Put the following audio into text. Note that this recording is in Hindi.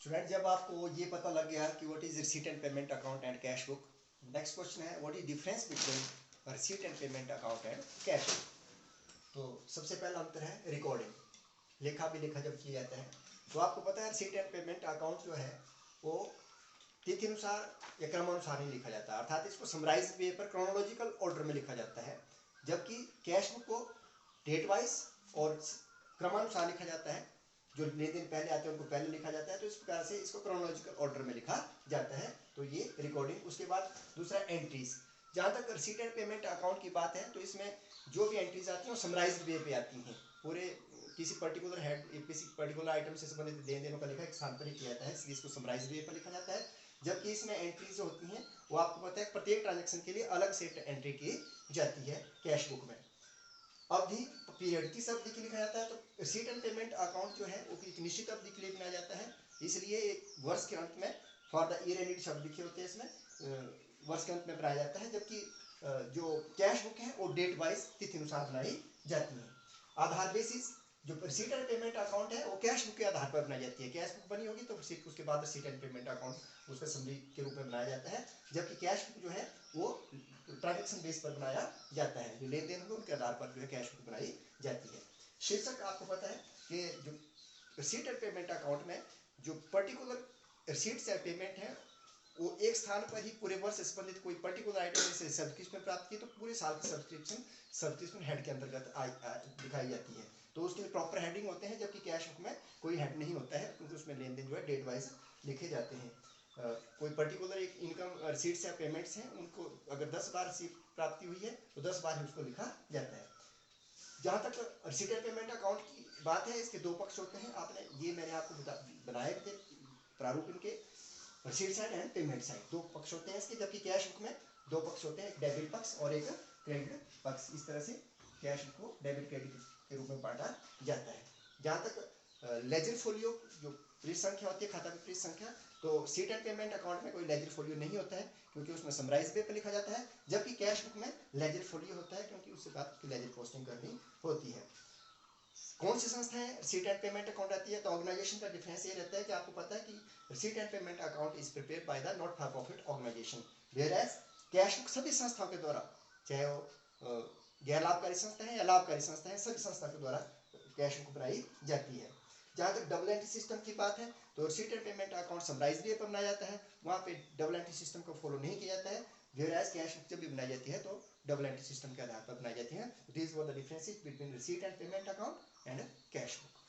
स्टूडेंट, जब आपको ये पता लग गया कि what is receipt and payment account and cash book, next question है what is difference between receipt and payment account and cash book. तो सबसे पहला अंतर है रिकॉर्डिंग, लेखा भी लेखा जब किया जाता है। तो आपको पता है रिसीट एंड पेमेंट अकाउंट जो है वो तिथि अनुसार या क्रमानुसार ही लिखा जाता है, अर्थात इसको समराइज वे पर क्रोनोलॉजिकल ऑर्डर में लिखा जाता है, जबकि कैश बुक को डेट वाइज और क्रमानुसार लिखा जाता है। जो लेन देन पहले आते हैं उनको पहले लिखा जाता है, तो इस प्रकार से इसको क्रोनोलॉजिकल ऑर्डर में लिखा जाता है। तो ये रिकॉर्डिंग। उसके बाद दूसरा एंट्रीज। जहाँ तक रिसीट एंड पेमेंट अकाउंट की बात है तो इसमें जो भी एंट्रीज आती हैं वो समराइज्ड वे पे आती हैं, पूरे किसी पर्टिकुलर हेड किसी पर्टिकुलर आइटम से संबंधित लेन देनों का लिखा एक स्थान पर ही किया जाता है, इसलिए इसको समराइज्ड वे पर लिखा जाता है। जबकि इसमें एंट्रीज जो होती हैं वो आपको पता है प्रत्येक ट्रांजेक्शन के लिए अलग से एंट्री की जाती है कैश बुक में। अवधि पीरियड किस अवधि के लिए लिखा जाता है, तो रिसीट एंड पेमेंट अकाउंट जो है वो एक निश्चित अवधि के लिए बनाया जाता है, इसलिए एक वर्ष के अंत में फॉर द ईयर एंडेड शब्द लिखे होते हैं इसमें, वर्ष के अंत में बनाया जाता है। जबकि जो कैश बुक है वो डेट वाइज तिथि अनुसार बनाई जाती है। आधार बेसिस, जो रिसीट एंड पेमेंट अकाउंट है वो कैश बुक के आधार पर बनाई जाती है। कैश बुक बनी होगी तो उसके बाद रिसीट एंड पेमेंट अकाउंट उसका समरी के रूप में बनाया जाता है, जबकि कैश बुक जो है वो ट्रांजेक्शन बेस पर बनाया जाता है, जो लेन देन होगा उनके आधार पर जो है कैश बुक बनाई जाती है। शीर्षक आपको पता है कि जो रिसीट एंड पेमेंट अकाउंट में जो पर्टिकुलर रिसीट्स या पेमेंट है वो एक स्थान पर ही पूरे वर्ष से संबंधित कोई पर्टिकुलर आइटम से सब्सक्रिप्शन प्राप्त की तो पूरे साल की सब्सक्रिप्शन हेड के अंतर्गत दिखाई जाती है, तो उसके लिए प्रॉपर हेडिंग होते हैं। जबकि कैश बुक में कोई हेड नहीं होता है, क्योंकि उसमें लेन देन जो है डेट वाइज लिखे जाते हैं। कोई पर्टिकुलर एक इनकम रिसीट्स या पेमेंट्स हैं, उनको अगर 10 बार रिसीट प्राप्ति हुई है तो 10 बार ही उसको लिखा जाता है। जहाँ तक रिसीट एंड पेमेंट अकाउंट की बात है, इसके दो पक्ष होते हैं। आपने ये मैंने आपको बनाए थे प्रारूप इनके, receipt side and payment side, दो पक्ष होते हैं इसके। जबकि कैश बुक में दो पक्ष होते हैं, एक डेबिट पक्ष और एक क्रेडिट पक्ष। इस तरह से कैश बुक को डेबिट क्रेडिट के रूप में बांटा जाता है। जहाँ तक लेजर फोलियो जो पृष्ठ संख्या होती है, खाता की पृष्ठ संख्या, तो सीट एंड पेमेंट अकाउंट में कोई लेजर फोलियो नहीं होता है, क्योंकि उसमें समराइज वे पर लिखा जाता है। जबकि कैश बुक में लेजर फोलियो होता है, क्योंकि उससे बाद की लेजर पोस्टिंग करनी होती है। कौन सी संस्थाएं रिसीट एंड पेमेंट अकाउंट आती है, तो ऑर्गेनाइजेशन का डिफरेंस ये रहता है कि आपको पता है कि receipt and payment account is prepared by the not for profit organisation, whereas cash book सभी संस्थाओं के द्वारा, चाहे वो गैर लाभकारी संस्था है या लाभकारी संस्था है, सभी संस्था के द्वारा कैश बुक बनाई जाती है। जहाँ तक डबल एंट्री सिस्टम की बात है तो receipt and payment account summarize way पर बनाया जाता है, वहाँ पे डबल एंट्री सिस्टम को फॉलो नहीं किया जाता है। वेयर कैश बुक जब भी बनाई जाती है तो डबल एंट्री सिस्टम के आधार पर बनाई जाती है। This were the differences between receipt and payment account and cash book.